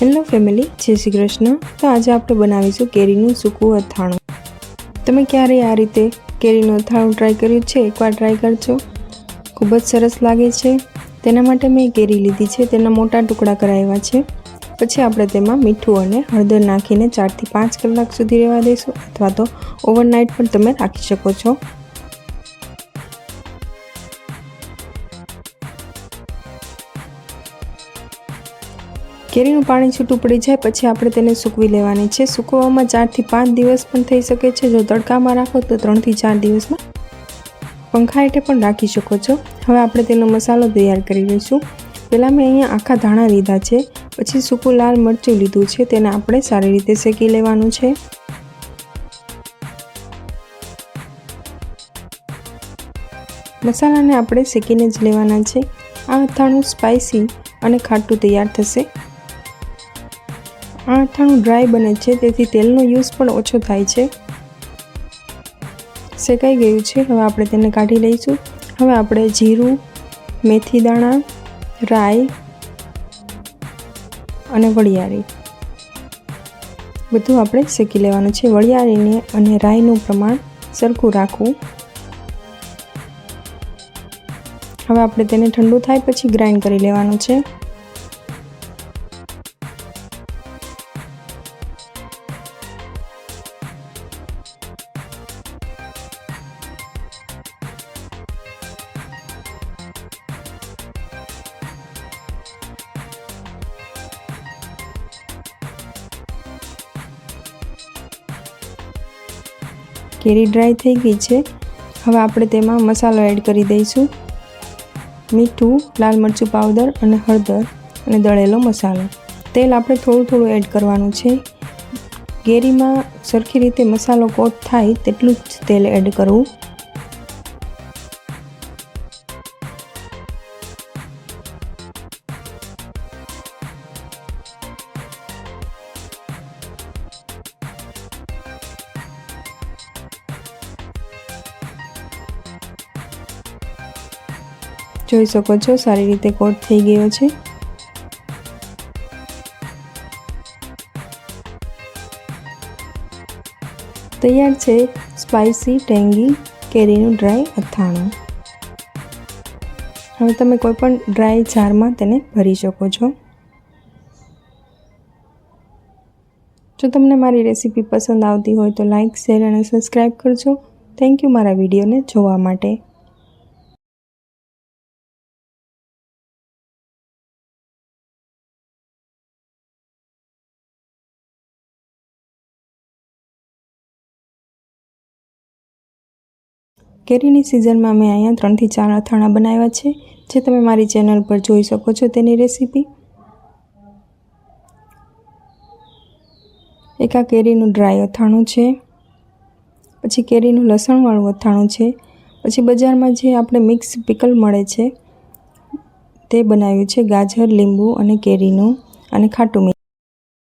Hello family, જય શ્રી કૃષ્ણ। તો આજે આપણે બનાવીશું કેરીનું સૂકું અથાણું। તમે ક્યારેય આ રીતે કેરીનું અથાણું ટ્રાય કર્યું છે? એકવાર ટ્રાય કરજો, ખૂબ જ સરસ લાગે છે। તેના માટે મેં કેરી લીધી છે, તેના મોટા ટુકડા કરાવ્યા છે। પછી આપણે તેમાં મીઠું અને હળદર નાખીને 4 થી 5 કલાક સુધી રહેવા દઈશું, અથવા તો ઓવરનાઇટ પણ તમે રાખી શકો છો। કેરીનું પાણી છૂટું પડી જાય પછી આપણે તેને સૂકવી લેવાની છે। સૂકવવામાં 4 થી 5 દિવસ પણ થઈ શકે છે। જો તડકામાં રાખો તો 3 થી 4 દિવસમાં પંખા હેઠે પણ રાખી શકો છો। હવે આપણે તેનો મસાલો તૈયાર કરી લઈશું। પહેલાં મેં અહીંયા આખા ધાણા લીધા છે, પછી સૂકું લાલ મરચું લીધું છે, તેને આપણે સારી રીતે શેકી લેવાનું છે। મસાલાને આપણે શેકીને જ લેવાના છે। આ અથાણું સ્પાઇસી અને ખાટું તૈયાર થશે। આ અથાણું ડ્રાય બને છે, તેથી તેલનો યુઝ પણ ઓછો થાય છે। શેકાઈ ગયું છે, હવે આપણે તેને કાઢી લઈશું। હવે આપણે જીરું, મેથી દાણા, રાઈ અને વરિયાળી બધું આપણે શેકી લેવાનું છે। વરિયાળીને અને રાઈનું પ્રમાણ સરખું રાખવું। હવે આપણે તેને ઠંડુ થાય પછી ગ્રાઇન્ડ કરી લેવાનું છે। કેરી ડ્રાય થઈ ગઈ છે, હવે આપણે તેમાં મસાલો એડ કરી દઈશું। મીઠું, લાલ મરચું પાવડર અને હળદર અને દળેલો મસાલો। તેલ આપણે થોડું થોડું એડ કરવાનું છે। કેરીમાં સરખી રીતે મસાલો કોટ થાય તેટલું જ તેલ એડ કરવું। જોઈ શકો છો સારી રીતે કોટ થઈ ગયો છે। તૈયાર છે સ્પાઇસી ટેંગી કેરીનું ડ્રાય અથાણું। હવે તમે કોઈ પણ ડ્રાય જારમાં તેને ભરી શકો છો। જો તમને મારી રેસીપી પસંદ આવતી હોય તો લાઈક, શેર અને સબસ્ક્રાઈબ કરજો। થેન્ક યુ મારા વિડીયોને જોવા માટે। કેરીની સિઝનમાં મેં અહીંયા 3 થી 4 અથાણા બનાવ્યા છે, જે તમે મારી ચેનલ પર જોઈ શકો છો તેની રેસીપી। એક આ કેરીનું ડ્રાય અથાણું છે, પછી કેરીનું લસણવાળું અથાણું છે, પછી બજારમાં જે આપણે મિક્સ પિકલ મળે છે તે બનાવ્યું છે, ગાજર, લીંબુ અને કેરીનું અને ખાટું મીઠું।